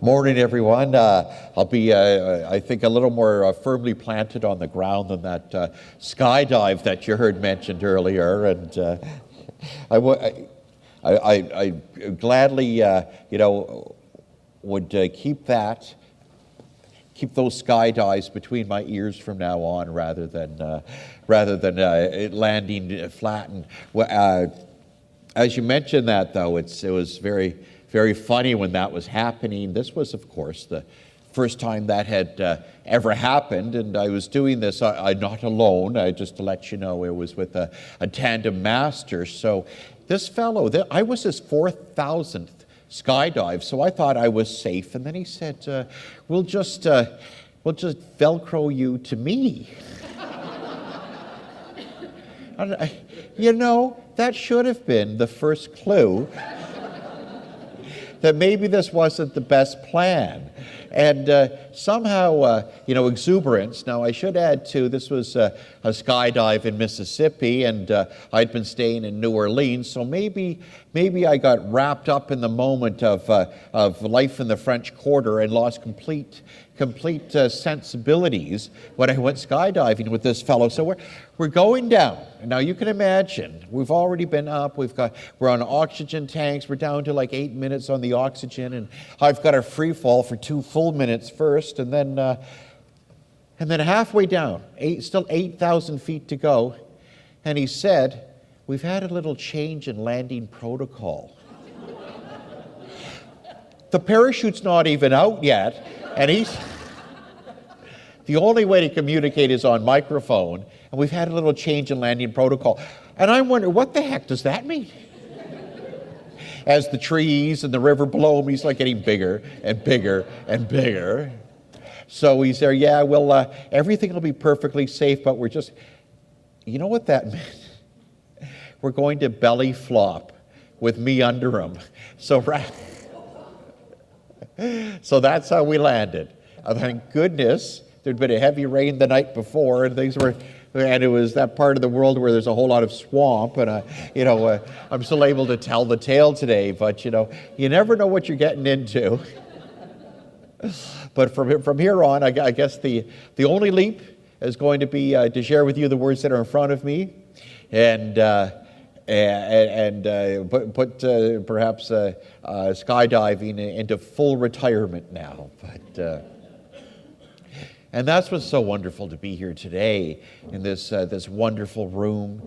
Morning, everyone. I'll be, I think, a little more firmly planted on the ground than that skydive that you heard mentioned earlier. And I gladly, would keep those skydives between my ears from now on, rather than it landing flat. And as you mentioned that, though, it was very funny when that was happening. This was, of course, the first time that had ever happened, and I was doing this not alone. Just to let you know, it was with a tandem master. So this fellow, I was his 4,000th skydive, so I thought I was safe. And then he said, "We'll just Velcro you to me." And that should have been the first clue that maybe this wasn't the best plan. And somehow, exuberance. Now, I should add, too, this was a skydive in Mississippi, and I'd been staying in New Orleans, so maybe I got wrapped up in the moment of life in the French Quarter and lost complete sensibilities when I went skydiving with this fellow. So we're going down. Now you can imagine, we've already been up, we're on oxygen tanks, we're down to like 8 minutes on the oxygen, and I've got a free fall for 2 full minutes first, and then halfway down, still 8,000 feet to go, and he said, "We've had a little change in landing protocol." The parachute's not even out yet, and the only way to communicate is on microphone, and we've had a little change in landing protocol. And I wonder, what the heck does that mean? As the trees and the river below me, he's like getting bigger and bigger and bigger. So he's there, "Yeah, well, everything will be perfectly safe, but we're just..." You know what that meant? We're going to belly flop with me under him. So that's how we landed. Thank goodness there'd been a heavy rain the night before, and it was that part of the world where there's a whole lot of swamp, and I'm still able to tell the tale today. But you never know what you're getting into. But from here on, I guess the only leap is going to be to share with you the words that are in front of me, and put perhaps skydiving into full retirement now. But and that's what's so wonderful to be here today in this wonderful room.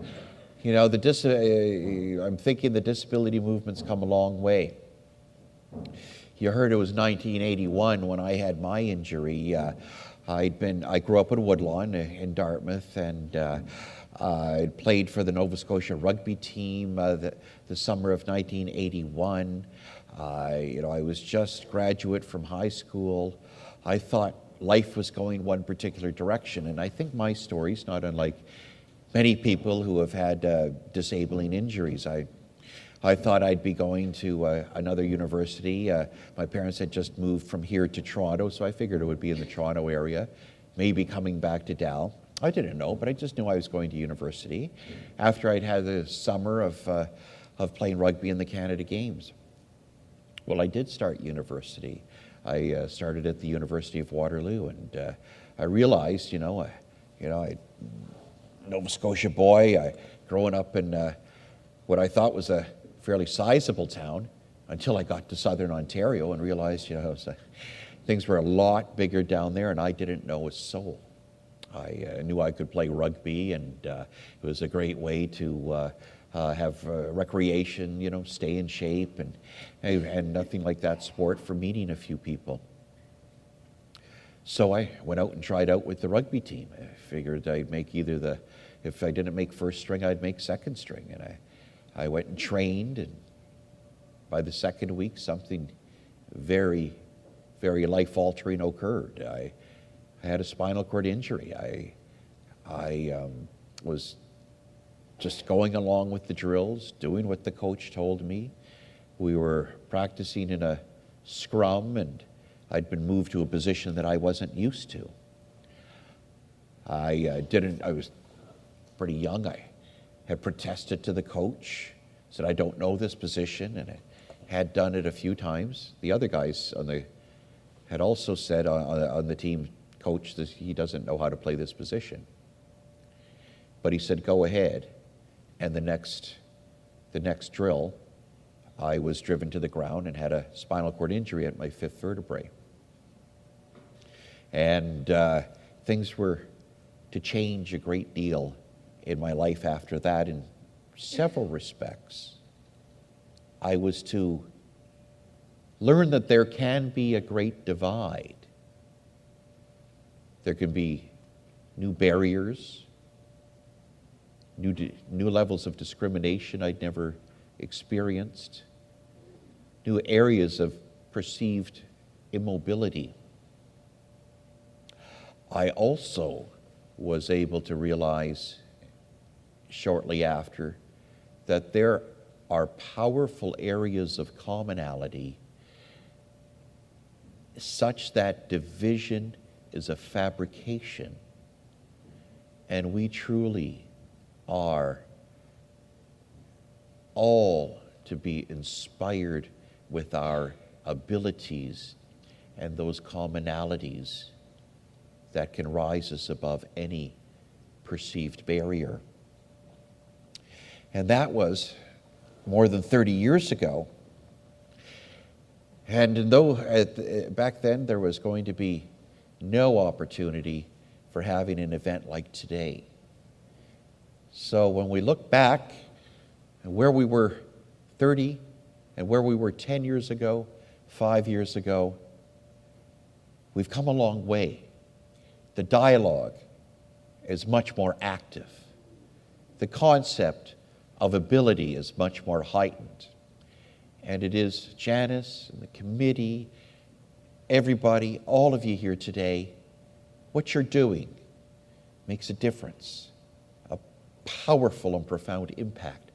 I'm thinking the disability movement's come a long way. You heard it was 1981 when I had my injury. I grew up in Woodlawn in Dartmouth, and I played for the Nova Scotia rugby team the summer of 1981. I was just graduate from high school. I thought life was going one particular direction, and I think my story's not unlike many people who have had disabling injuries. I thought I'd be going to another university. My parents had just moved from here to Toronto, so I figured it would be in the Toronto area, maybe coming back to Dal. I didn't know, but I just knew I was going to university after I'd had the summer of playing rugby in the Canada Games. Well, I did start university. I started at the University of Waterloo, and I realized, Nova Scotia boy, growing up in what I thought was a fairly sizable town, until I got to Southern Ontario and realized, things were a lot bigger down there, and I didn't know a soul. I knew I could play rugby, and it was a great way to have recreation, stay in shape, and nothing like that sport for meeting a few people. So I went out and tried out with the rugby team. I figured I'd make if I didn't make first string, I'd make second string. And I went and trained, and by the second week, something very, very life-altering occurred. I had a spinal cord injury. I was just going along with the drills, doing what the coach told me. We were practicing in a scrum, and I'd been moved to a position that I wasn't used to. I was pretty young. I had protested to the coach, said, "I don't know this position," and I had done it a few times. The other guys on had also said on the team coach that he doesn't know how to play this position. But he said, go ahead. And the next drill, I was driven to the ground and had a spinal cord injury at my fifth vertebrae. And things were to change a great deal in my life after that in several respects. I was to learn that there can be a great divide. There can be new barriers, new levels of discrimination I'd never experienced, new areas of perceived immobility. I also was able to realize shortly after that there are powerful areas of commonality such that division is a fabrication, and we truly are all to be inspired with our abilities and those commonalities that can rise us above any perceived barrier. And that was more than 30 years ago. And though back then there was going to be no opportunity for having an event like today. So when we look back at where we were 30 and where we were 10 years ago, 5 years ago, we've come a long way. The dialogue is much more active. The concept of ability is much more heightened. And it is Janice and the committee, everybody, all of you here today, what you're doing makes a difference, a powerful and profound impact,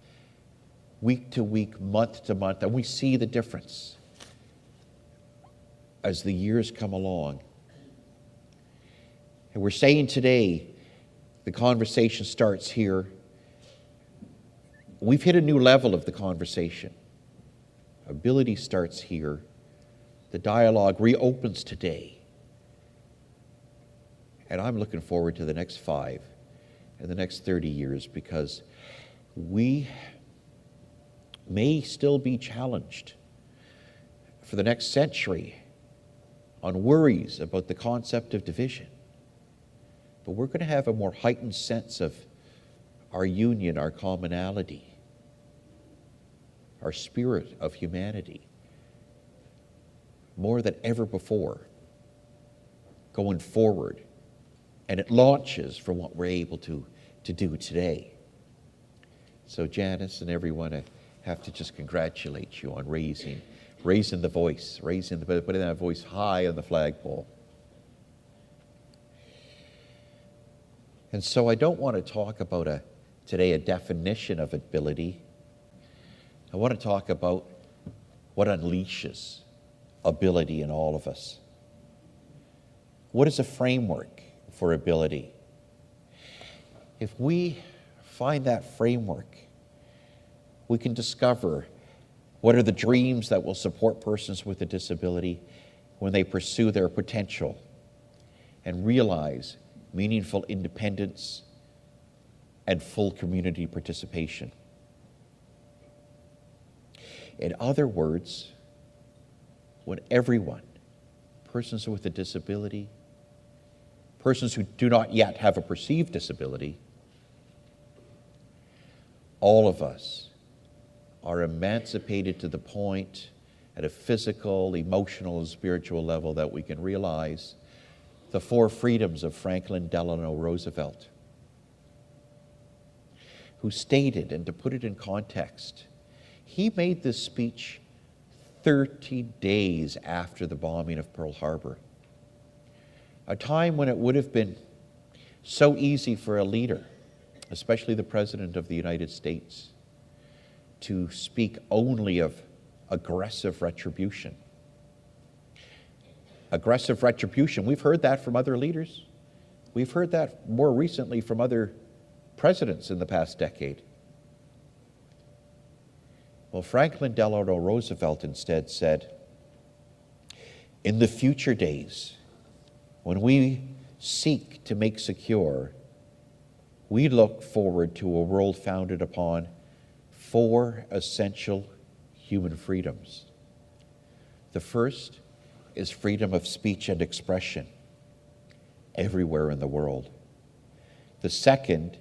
week to week, month to month, and we see the difference as the years come along. And we're saying today, the conversation starts here. We've hit a new level of the conversation. Ability starts here. The dialogue reopens today. And I'm looking forward to the next 5 and the next 30 years, because we may still be challenged for the next century on worries about the concept of division. But we're going to have a more heightened sense of our union, our commonality, our spirit of humanity, more than ever before, going forward. And it launches from what we're able to do today. So Janice and everyone, I have to just congratulate you on raising the voice, putting that voice high on the flagpole. And so I don't want to talk about today a definition of ability. I want to talk about what unleashes ability in all of us. What is a framework for ability? If we find that framework, we can discover what are the dreams that will support persons with a disability when they pursue their potential and realize meaningful independence and full community participation. In other words, when everyone, persons with a disability, persons who do not yet have a perceived disability, all of us are emancipated to the point at a physical, emotional, and spiritual level that we can realize the 4 freedoms of Franklin Delano Roosevelt, who stated, and to put it in context, he made this speech 30 days after the bombing of Pearl Harbor, a time when it would have been so easy for a leader, especially the President of the United States, to speak only of aggressive retribution. Aggressive retribution, we've heard that from other leaders. We've heard that more recently from other presidents in the past decade. Well, Franklin Delano Roosevelt instead said, In the future days, when we seek to make secure, we look forward to a world founded upon 4 essential human freedoms. The first is freedom of speech and expression everywhere in the world. The second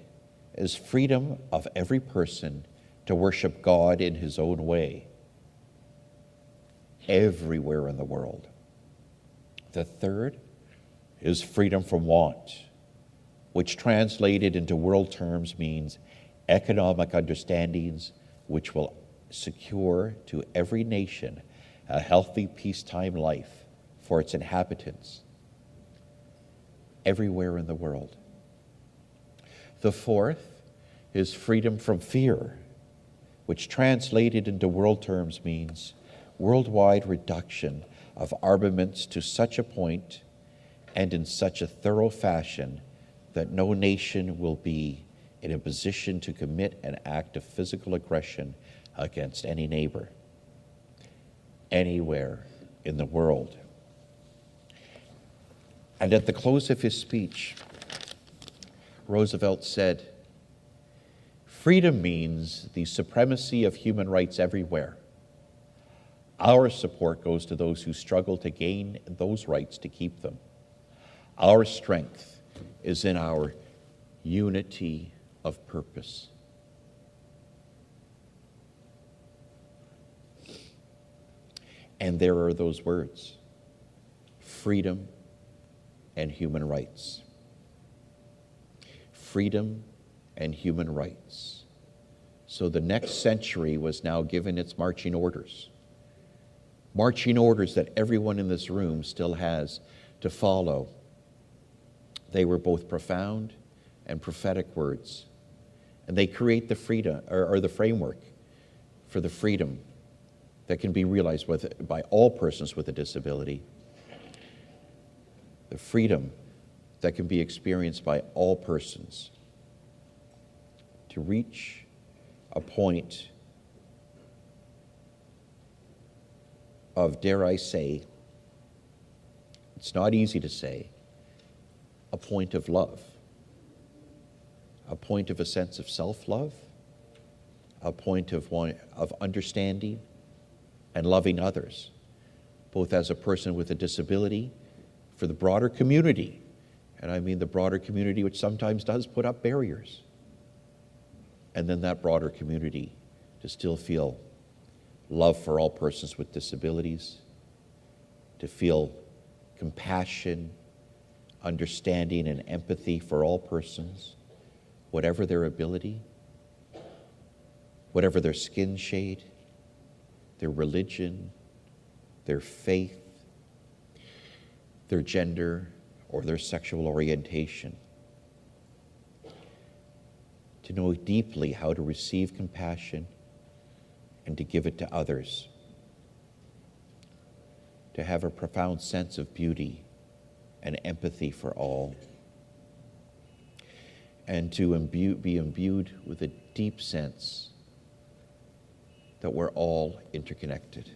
is freedom of every person to worship God in his own way everywhere in the world. The third is freedom from want, which translated into world terms means economic understandings which will secure to every nation a healthy peacetime life for its inhabitants everywhere in the world. The fourth is freedom from fear, which translated into world terms means worldwide reduction of armaments to such a point and in such a thorough fashion that no nation will be in a position to commit an act of physical aggression against any neighbor, anywhere in the world. And at the close of his speech, Roosevelt said, "Freedom means the supremacy of human rights everywhere. Our support goes to those who struggle to gain those rights to keep them. Our strength is in our unity of purpose." And there are those words, freedom and human rights. Freedom and human rights. So the next century was now given its marching orders that everyone in this room still has to follow. They were both profound and prophetic words, and they create the freedom or the framework for the freedom that can be realized by all persons with a disability, the freedom that can be experienced by all persons to reach a point of, dare I say, it's not easy to say, a point of love, a point of a sense of self-love, a point of understanding and loving others, both as a person with a disability, for the broader community, and I mean the broader community which sometimes does put up barriers, and then that broader community to still feel love for all persons with disabilities, to feel compassion, understanding, and empathy for all persons, whatever their ability, whatever their skin shade, their religion, their faith, their gender, or their sexual orientation. To know deeply how to receive compassion and to give it to others. To have a profound sense of beauty and empathy for all. And to be imbued with a deep sense that we're all interconnected.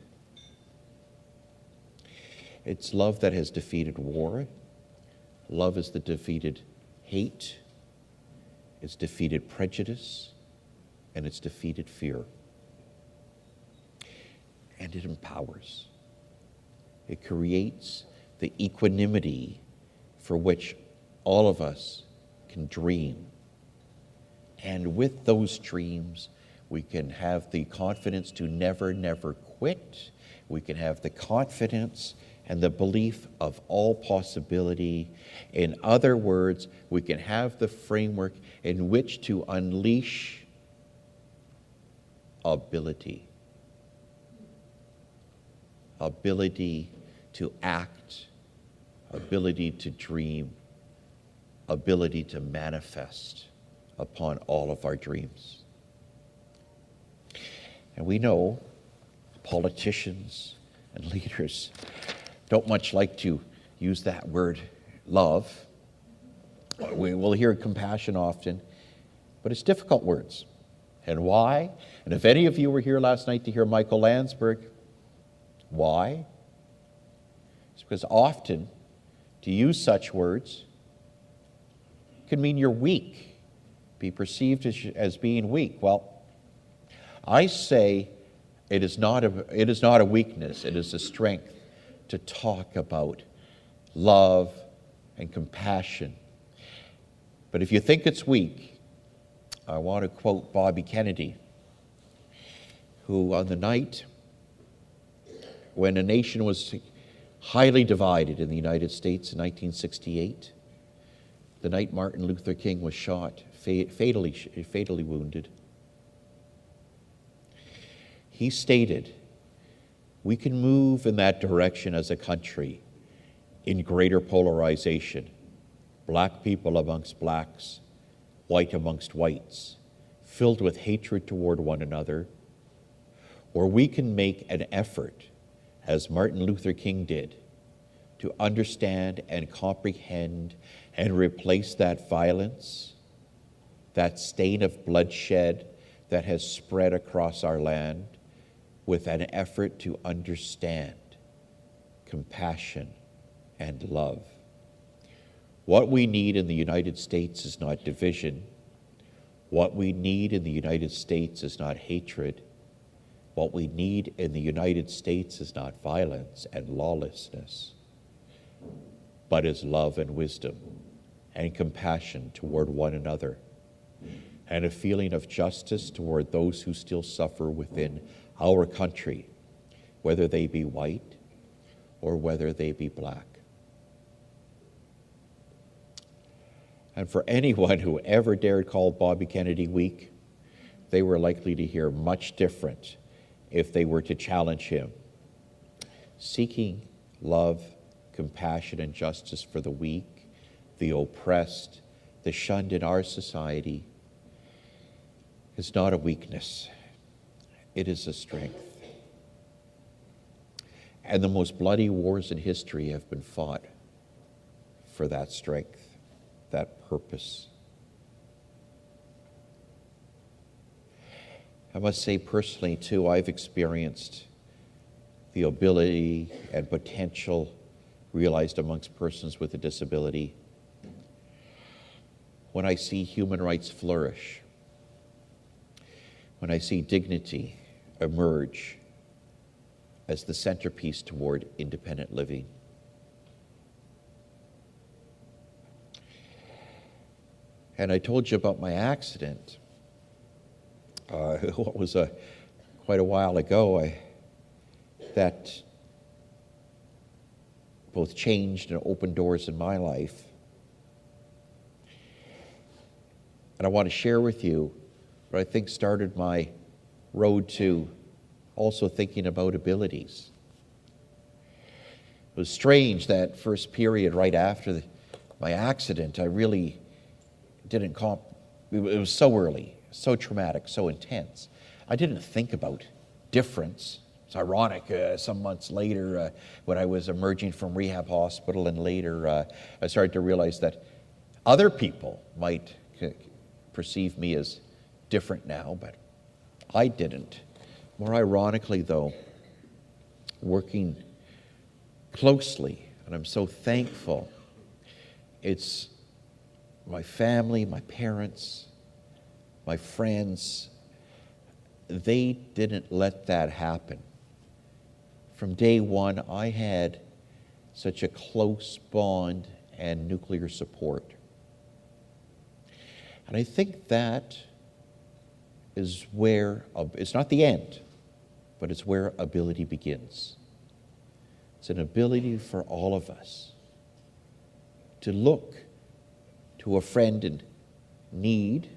It's love that has defeated war. Love is the defeated hate. It's defeated prejudice. And it's defeated fear. And it empowers. It creates the equanimity for which all of us can dream. And with those dreams, we can have the confidence to never, never quit. We can have the confidence and the belief of all possibility. In other words, we can have the framework in which to unleash ability. Ability to act, ability to dream, ability to manifest upon all of our dreams. And we know politicians and leaders don't much like to use that word love. We will hear compassion often, but it's difficult words. And why? And if any of you were here last night to hear Michael Landsberg, why? It's because often to use such words can mean you're weak, be perceived as being weak. Well, I say it is not a weakness, it is a strength to talk about love and compassion. But if you think it's weak, I want to quote Bobby Kennedy, who on the night when a nation was highly divided in the United States in 1968, the night Martin Luther King was shot, fatally wounded, he stated, "We can move in that direction as a country in greater polarization, black people amongst blacks, white amongst whites, filled with hatred toward one another, or we can make an effort, as Martin Luther King did, to understand and comprehend and replace that violence, that stain of bloodshed that has spread across our land, with an effort to understand compassion and love. What we need in the United States is not division. What we need in the United States is not hatred. What we need in the United States is not violence and lawlessness, but is love and wisdom and compassion toward one another, and a feeling of justice toward those who still suffer within our country, whether they be white or whether they be black." And for anyone who ever dared call Bobby Kennedy weak, they were likely to hear much different if they were to challenge him. Seeking love, compassion, and justice for the weak, the oppressed, the shunned in our society is not a weakness. It is a strength. And the most bloody wars in history have been fought for that strength, that purpose. I must say personally, too, I've experienced the ability and potential realized amongst persons with a disability when I see human rights flourish, when I see dignity emerge as the centerpiece toward independent living. And I told you about my accident. What was quite a while ago, that both changed and opened doors in my life. And I want to share with you what I think started my road to also thinking about abilities. It was strange that first period right after my accident. I really didn't it was so early, so traumatic, so intense. I didn't think about difference. It's ironic, some months later, when I was emerging from rehab hospital and later, I started to realize that other people might perceive me as different now, but I didn't. More ironically, though, working closely, and I'm so thankful, it's my family, my parents, my friends, they didn't let that happen. From day one, I had such a close bond and nuclear support. And I think that is where, it's not the end, but it's where ability begins. It's an ability for all of us to look to a friend in need,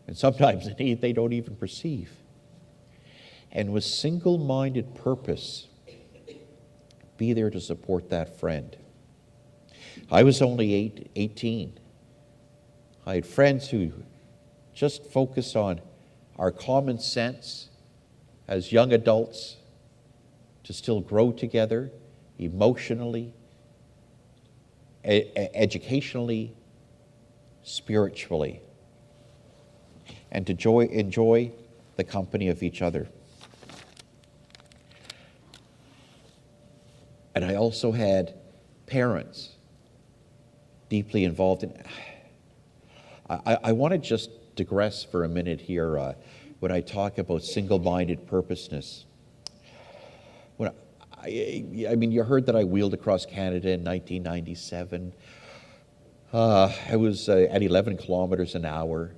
and sometimes a need they don't even perceive, and with single-minded purpose, be there to support that friend. I was only 18. I had friends who just focused on our common sense as young adults to still grow together emotionally, educationally, spiritually, and to enjoy the company of each other. And I also had parents deeply involved in. I want to just digress for a minute here when I talk about single-minded purposeness. I mean, you heard that I wheeled across Canada in 1997. I was at 11 kilometers an hour,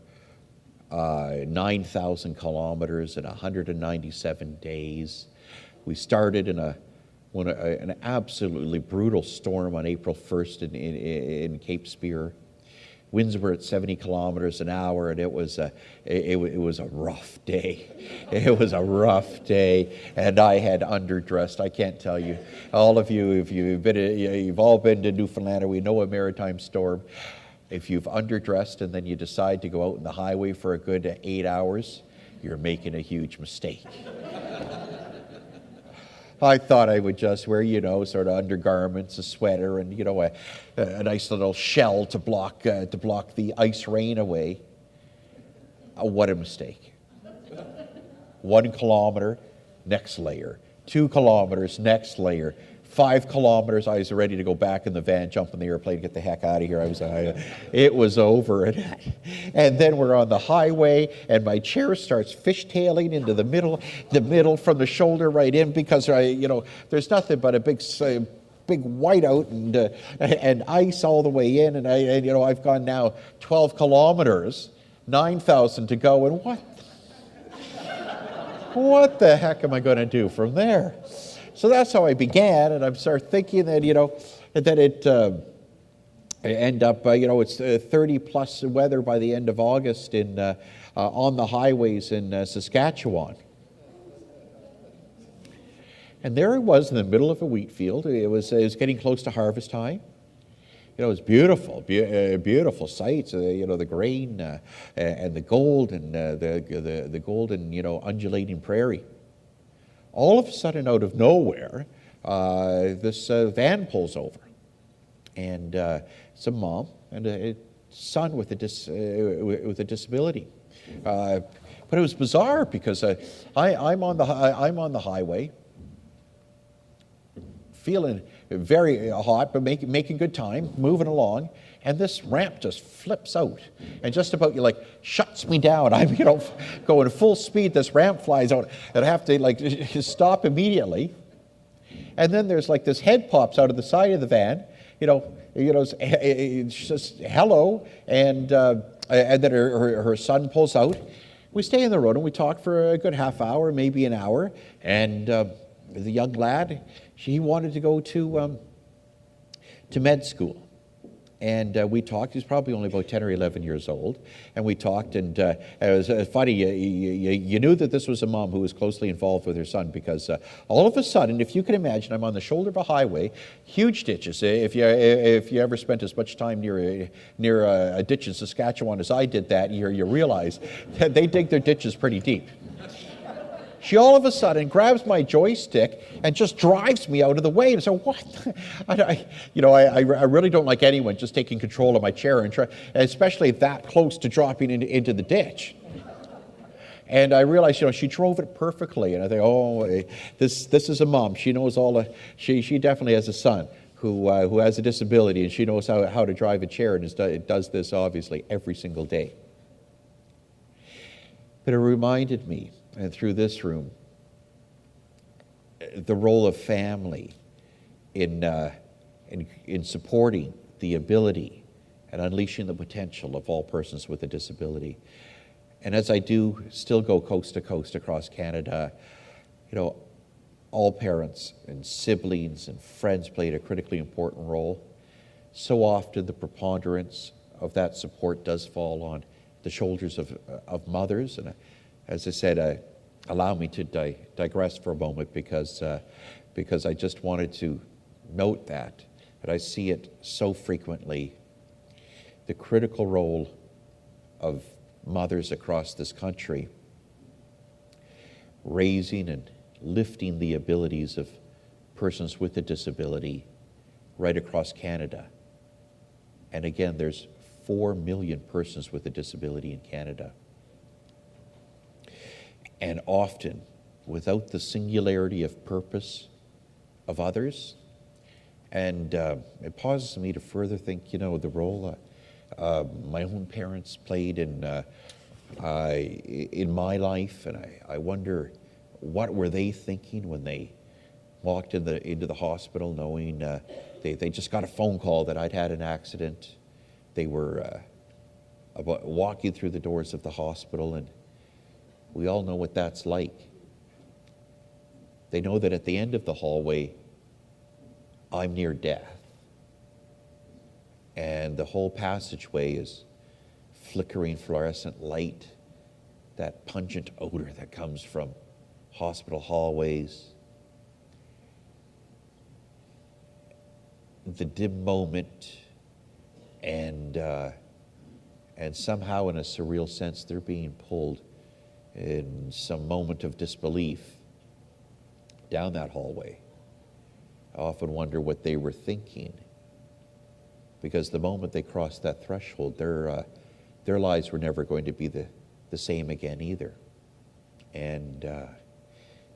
9,000 kilometers in 197 days. We started in an absolutely brutal storm on April 1st in Cape Spear. Winds were at 70 kilometers an hour, and it was a rough day. It was a rough day, and I had underdressed. I can't tell you. All of you, if you've all been to Newfoundland, or we know a maritime storm. If you've underdressed and then you decide to go out on the highway for a good 8 hours, you're making a huge mistake. I thought I would just wear, sort of undergarments, a sweater, and, a nice little shell to block the ice rain away. What a mistake. 1 kilometer, next layer. 2 kilometers, next layer. 5 kilometers, I was ready to go back in the van, jump in the airplane, get the heck out of here. It was over. And then we're on the highway, and my chair starts fishtailing into the middle from the shoulder right in, because there's nothing but a big whiteout and ice all the way in, and I've gone now 12 kilometers, 9,000 to go, and what the heck am I going to do from there? So that's how I began, and I started thinking that, that it end up, it's 30 plus weather by the end of August on the highways in Saskatchewan. And there I was in the middle of a wheat field. It was getting close to harvest time. It was beautiful, beautiful sights. The grain and the gold and the golden, undulating prairie. All of a sudden, out of nowhere, this van pulls over, and it's a mom and a son with a disability. But it was bizarre because I'm on the highway, feeling very hot, but making good time, moving along, and this ramp just flips out, and just about shuts me down. I'm going full speed. This ramp flies out, and I have to stop immediately. And then there's this head pops out of the side of the van. It's just hello, and then her son pulls out. We stay in the road and we talk for a good half hour, maybe an hour, and the young lad, he wanted to go to med school. And we talked. He was probably only about 10 or 11 years old. And we talked, and it was funny. You knew that this was a mom who was closely involved with her son, because all of a sudden, if you can imagine, I'm on the shoulder of a highway, huge ditches. If you ever spent as much time near a ditch in Saskatchewan as I did that year, you realize that they dig their ditches pretty deep. She all of a sudden grabs my joystick and just drives me out of the way. And so what? I really don't like anyone just taking control of my chair, and especially that close to dropping into the ditch. And I realized, she drove it perfectly. And I think, this is a mom. She knows she definitely has a son who has a disability, and she knows how to drive a chair, and it does this obviously every single day. But it reminded me, and through this room, the role of family in supporting the ability and unleashing the potential of all persons with a disability. And as I do still go coast to coast across Canada, all parents and siblings and friends played a critically important role. So often the preponderance of that support does fall on the shoulders of mothers. And as I said, allow me to digress for a moment, because I just wanted to note that I see it so frequently, the critical role of mothers across this country, raising and lifting the abilities of persons with a disability right across Canada. And again, there's 4 million persons with a disability in Canada. And often, without the singularity of purpose of others, And it pauses me to further think, the role my own parents played in my life, and I wonder what were they thinking when they walked into the hospital, knowing they just got a phone call that I'd had an accident. They were walking through the doors of the hospital, and we all know what that's like. They know that at the end of the hallway, I'm near death. And the whole passageway is flickering fluorescent light, that pungent odor that comes from hospital hallways. The dim moment, and somehow in a surreal sense, they're being pulled in some moment of disbelief down that hallway. I often wonder what they were thinking, because the moment they crossed that threshold, their lives were never going to be the same again either. And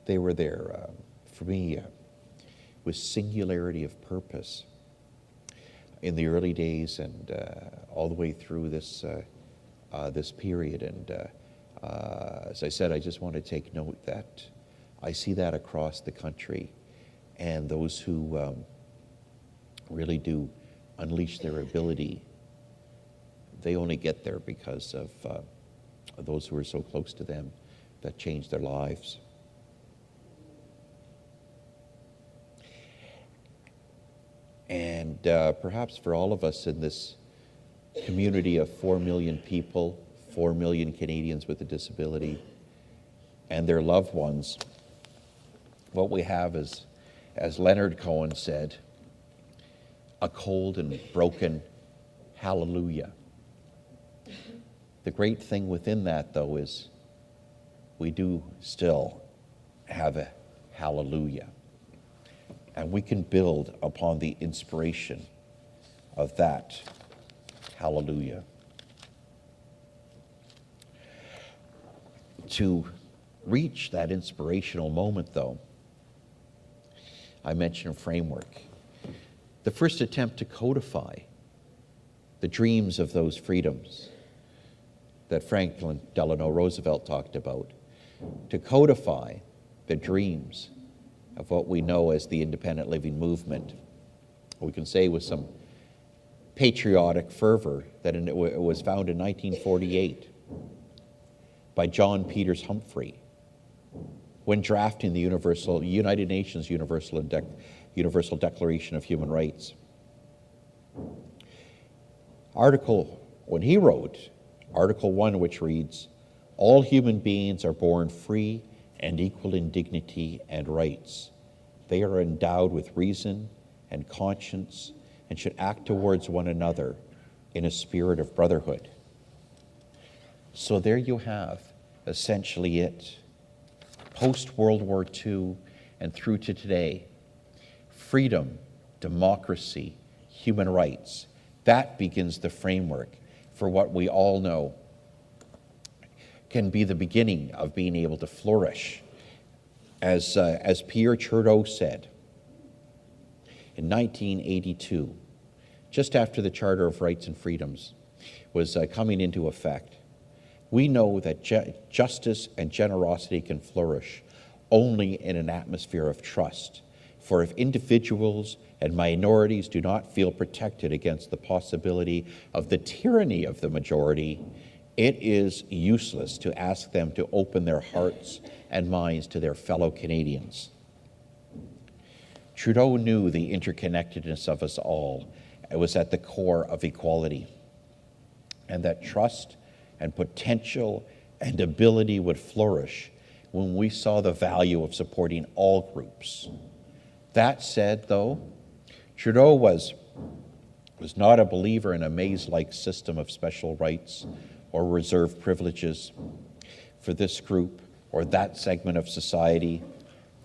they were there, for me, with singularity of purpose in the early days and all the way through this period. And as I said, I just want to take note that I see that across the country. And those who really do unleash their ability, they only get there because of those who are so close to them that change their lives. And perhaps for all of us in this community of 4 million people, 4 million Canadians with a disability, and their loved ones, what we have is, as Leonard Cohen said, a cold and broken hallelujah. The great thing within that, though, is we do still have a hallelujah. And we can build upon the inspiration of that hallelujah. To reach that inspirational moment, though, I mentioned framework. The first attempt to codify the dreams of those freedoms that Franklin Delano Roosevelt talked about, to codify the dreams of what we know as the independent living movement. We can say with some patriotic fervor that it was found in 1948 by John Peters Humphrey when drafting the United Nations Universal Declaration of Human Rights. When he wrote Article 1, which reads, "All human beings are born free and equal in dignity and rights. They are endowed with reason and conscience and should act towards one another in a spirit of brotherhood." So there you have essentially it. Post-World War II and through to today, freedom, democracy, human rights, that begins the framework for what we all know can be the beginning of being able to flourish. As Pierre Trudeau said in 1982, just after the Charter of Rights and Freedoms was coming into effect, we know that justice and generosity can flourish only in an atmosphere of trust. For if individuals and minorities do not feel protected against the possibility of the tyranny of the majority, it is useless to ask them to open their hearts and minds to their fellow Canadians. Trudeau knew the interconnectedness of us all. It was at the core of equality, and that trust and potential and ability would flourish when we saw the value of supporting all groups. That said, though, Trudeau was not a believer in a maze-like system of special rights or reserved privileges for this group or that segment of society.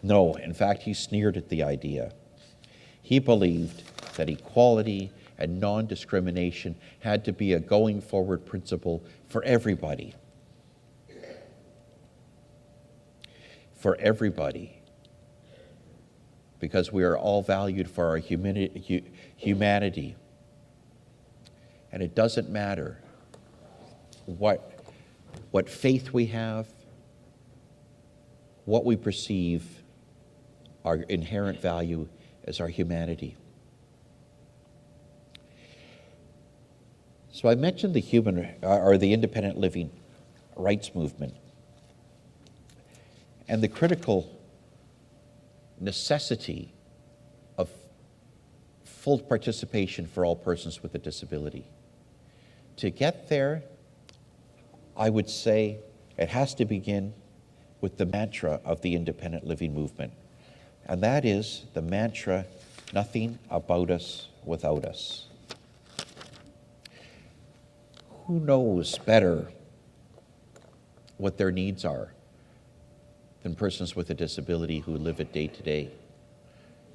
No, in fact, he sneered at the idea. He believed that equality and non-discrimination had to be a going forward principle for everybody. For everybody. because we are all valued for our humanity. And it doesn't matter what faith we have, what we perceive our inherent value as our humanity. So I mentioned the independent living rights movement and the critical necessity of full participation for all persons with a disability. To get there, I would say it has to begin with the mantra of the independent living movement. And that is the mantra, nothing about us without us. Who knows better what their needs are than persons with a disability who live it day to day?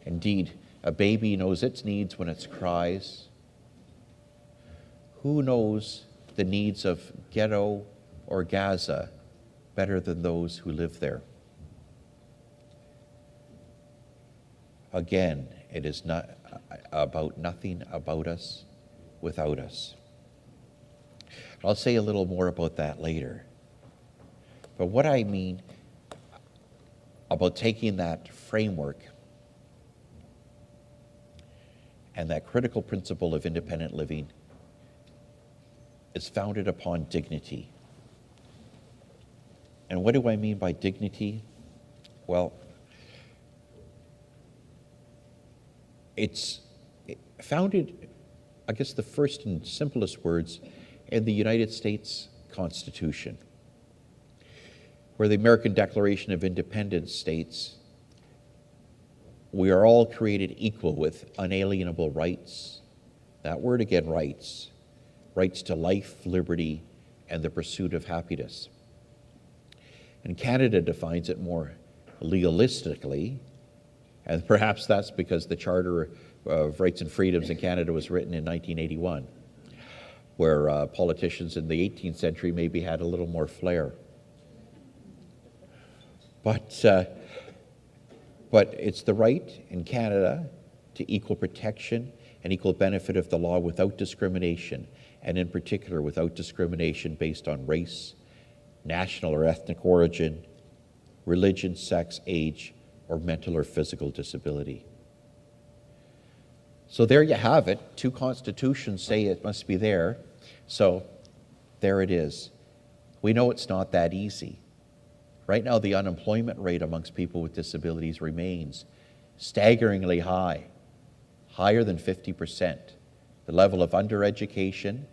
Indeed, a baby knows its needs when it cries. Who knows the needs of ghetto or Gaza better than those who live there? Again, it is not about nothing about us without us. I'll say a little more about that later. But what I mean about taking that framework and that critical principle of independent living is founded upon dignity. And what do I mean by dignity? Well, it's founded, I guess the first and simplest words, in the United States Constitution, where the American Declaration of Independence states, we are all created equal with unalienable rights. That word again, rights. Rights to life, liberty, and the pursuit of happiness. And Canada defines it more legalistically, and perhaps that's because the Charter of Rights and Freedoms in Canada was written in 1981, where politicians in the 18th century maybe had a little more flair. But it's the right in Canada to equal protection and equal benefit of the law without discrimination, and in particular without discrimination based on race, national or ethnic origin, religion, sex, age, or mental or physical disability. So there you have it. Two constitutions say it must be there. So there it is. We know it's not that easy. Right now, the unemployment rate amongst people with disabilities remains staggeringly high, higher than 50%. The level of undereducation,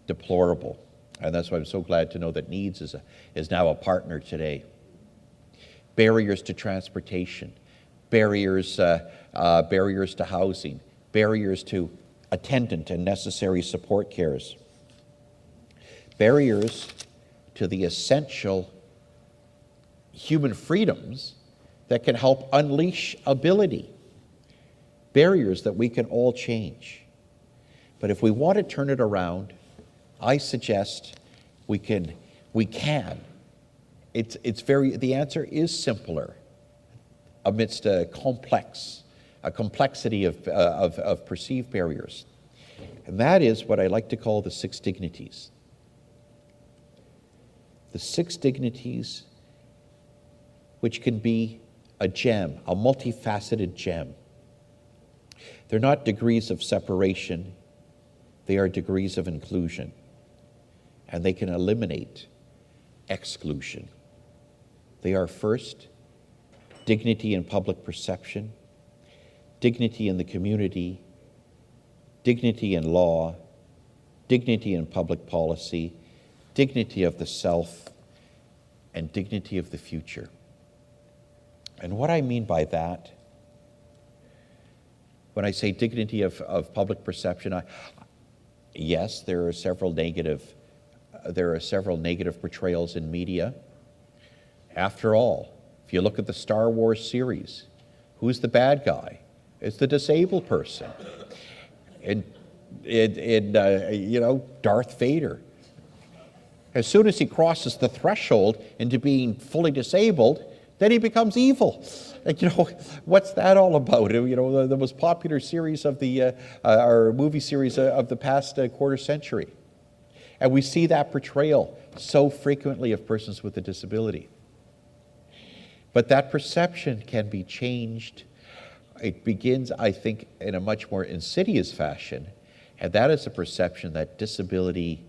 deplorable. And that's why I'm so glad to know that NEEDS is now a partner today. Barriers to transportation, barriers to housing, barriers to attendant and necessary support cares, barriers to the essential human freedoms that can help unleash ability, barriers that we can all change. But if we want to turn it around, I suggest we can. The answer is simpler amidst a complexity of perceived barriers. And that is what I like to call the 6 dignities. The 6 dignities, which can be a gem, a multifaceted gem. They're not degrees of separation, they are degrees of inclusion. And they can eliminate exclusion. They are first, dignity in public perception, dignity in the community, dignity in law, dignity in public policy, dignity of the self, and dignity of the future. And what I mean by that, when I say dignity of public perception, yes, there are several negative portrayals in media. After all, if you look at the Star Wars series, who's the bad guy? It's the disabled person. Darth Vader. As soon as he crosses the threshold into being fully disabled, then he becomes evil. And, what's that all about? The most popular series of our movie series of the past quarter century. And we see that portrayal so frequently of persons with a disability. But that perception can be changed. It begins, I think, in a much more insidious fashion, and that is a perception that disability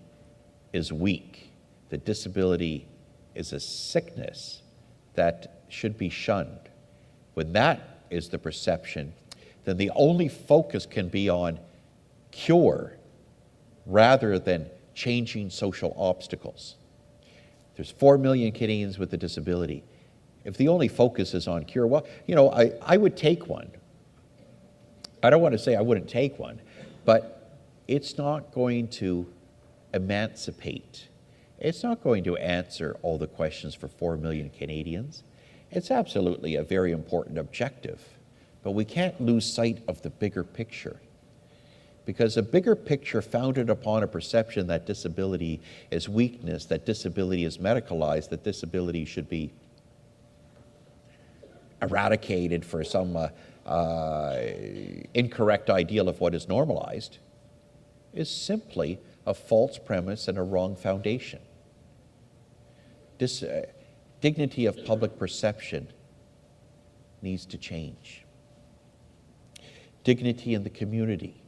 is weak, that disability is a sickness that should be shunned. When that is the perception, then the only focus can be on cure rather than changing social obstacles. There's 4 million Canadians with a disability. If the only focus is on cure, well, I would take one. I don't want to say I wouldn't take one, but it's not going to emancipate. It's not going to answer all the questions for 4 million Canadians. It's absolutely a very important objective, but we can't lose sight of the bigger picture. Because a bigger picture founded upon a perception that disability is weakness, that disability is medicalized, that disability should be eradicated for some incorrect ideal of what is normalized, is simply a false premise and a wrong foundation. Dignity of public perception needs to change. Dignity in the community.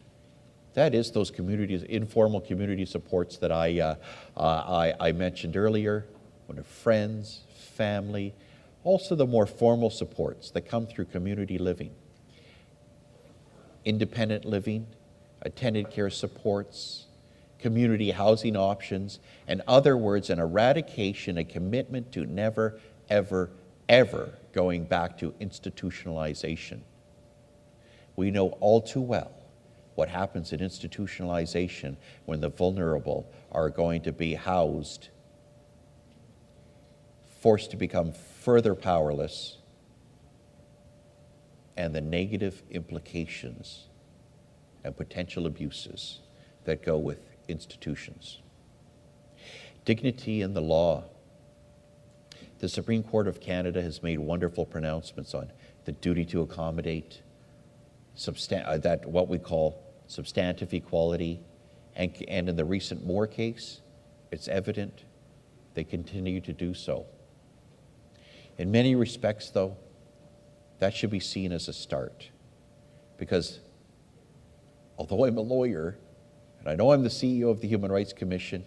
That is those communities, informal community supports that I mentioned earlier, one of friends, family, also the more formal supports that come through community living. Independent living, attended care supports, community housing options, in other words, an eradication, a commitment to never, ever, ever going back to institutionalization. We know all too well what happens in institutionalization when the vulnerable are going to be housed, forced to become further powerless, and the negative implications and potential abuses that go with institutions. Dignity in the law. The Supreme Court of Canada has made wonderful pronouncements on the duty to accommodate, that what we call substantive equality, and in the recent Moore case, it's evident they continue to do so. In many respects, though, that should be seen as a start, because although I'm a lawyer, and I know I'm the CEO of the Human Rights Commission,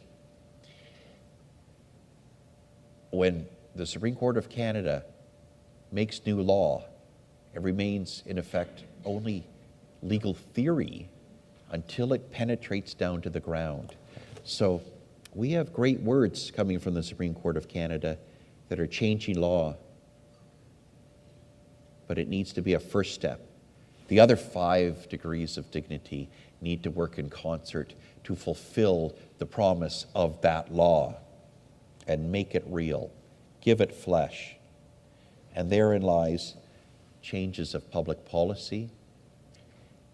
when the Supreme Court of Canada makes new law, it remains, in effect, only legal theory until it penetrates down to the ground. So we have great words coming from the Supreme Court of Canada that are changing law, but it needs to be a first step. The other 5 degrees of dignity need to work in concert to fulfill the promise of that law and make it real, give it flesh. And therein lies changes of public policy,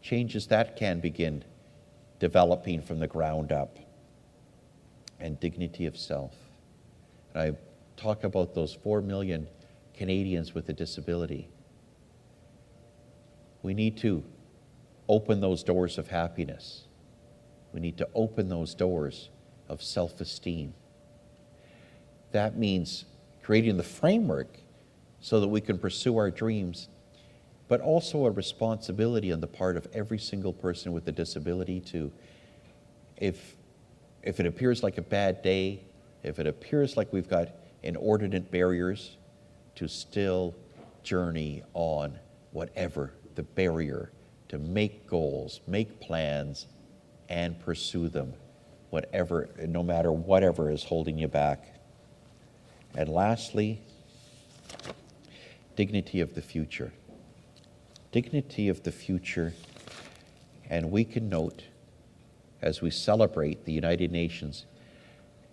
changes that can begin developing from the ground up, and dignity of self. And I talk about those 4 million Canadians with a disability. We need to open those doors of happiness. We need to open those doors of self-esteem. That means creating the framework so that we can pursue our dreams, but also a responsibility on the part of every single person with a disability to, if it appears like a bad day, if it appears like we've got inordinate barriers, to still journey on whatever the barrier, to make goals, make plans, and pursue them, no matter whatever is holding you back. And lastly, dignity of the future. Dignity of the future, and we can note, as we celebrate the United Nations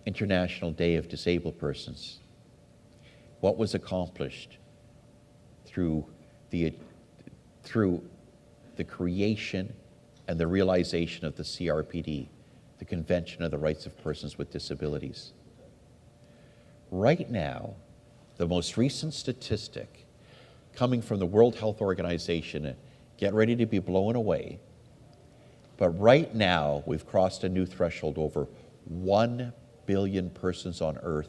International Day of Disabled Persons, what was accomplished through the creation and the realization of the CRPD, the Convention of the Rights of Persons with Disabilities. Right now, The most recent statistic coming from the World Health Organization, get ready to be blown away, but right now we've crossed a new threshold. Over 1 billion persons on Earth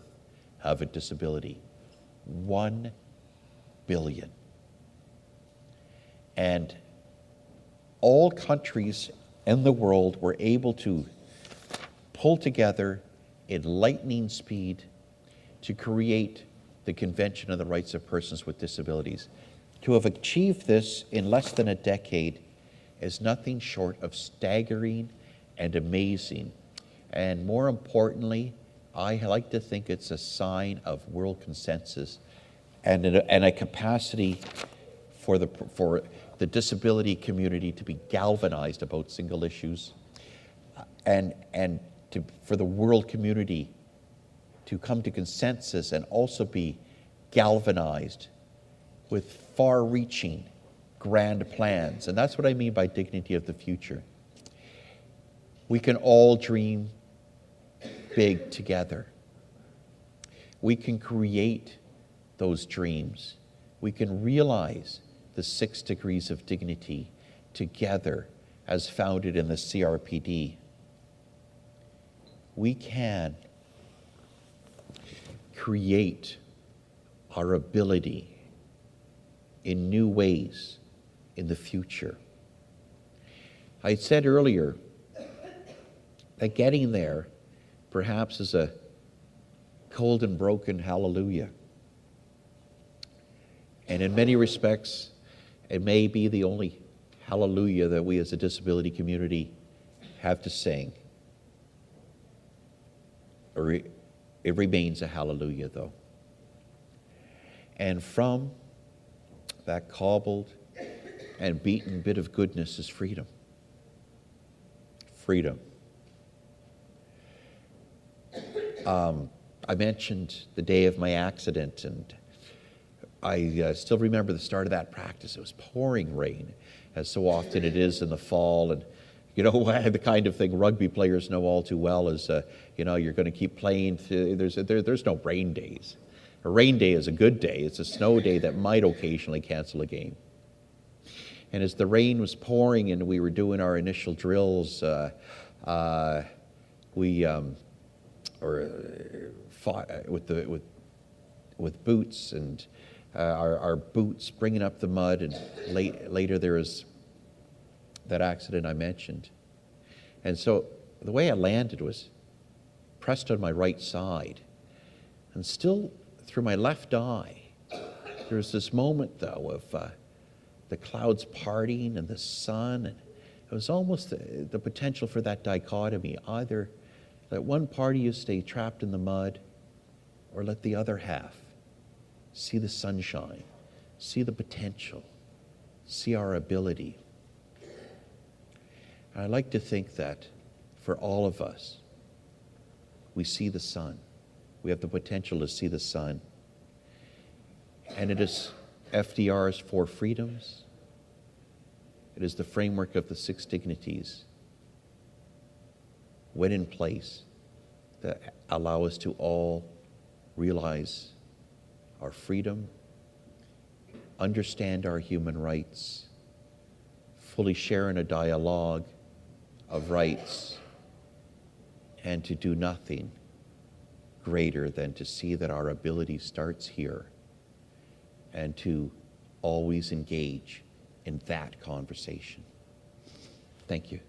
have a disability. 1 billion. And all countries in the world were able to pull together in lightning speed to create the Convention on the Rights of Persons with Disabilities. To have achieved this in less than a decade is nothing short of staggering and amazing. And more importantly, I like to think it's a sign of world consensus and a capacity for the disability community to be galvanized about single issues, and for the world community to come to consensus and also be galvanized with far-reaching grand plans. And that's what I mean by dignity of the future. We can all dream big together. We can create those dreams. We can realize the 6 degrees of dignity together as founded in the CRPD. We can create our ability in new ways in the future. I said earlier that getting there perhaps is a cold and broken hallelujah. And in many respects, it may be the only hallelujah that we as a disability community have to sing. It remains a hallelujah, though. And from that cobbled and beaten bit of goodness is freedom. Freedom. I mentioned the day of my accident, and I still remember the start of that practice. It was pouring rain, as so often it is in the fall. And you know, the kind of thing rugby players know all too well is, you're going to keep playing. There's no rain days. A rain day is a good day. It's a snow day that might occasionally cancel a game. And as the rain was pouring and we were doing our initial drills, we fought with boots, and our boots bringing up the mud. And later there was that accident I mentioned. And so the way I landed was pressed on my right side. And still through my left eye, there was this moment, though, of the clouds parting and the sun. And it was almost the potential for that dichotomy. Either let one part of you stay trapped in the mud, or let the other half see the sunshine, see the potential, see our ability. And I like to think that for all of us, we see the sun. We have the potential to see the sun. And it is FDR's 4 freedoms. It is the framework of the 6 dignities, when in place, that allow us to all realize our freedom, understand our human rights, fully share in a dialogue of rights, and to do nothing greater than to see that our ability starts here, and to always engage in that conversation. Thank you.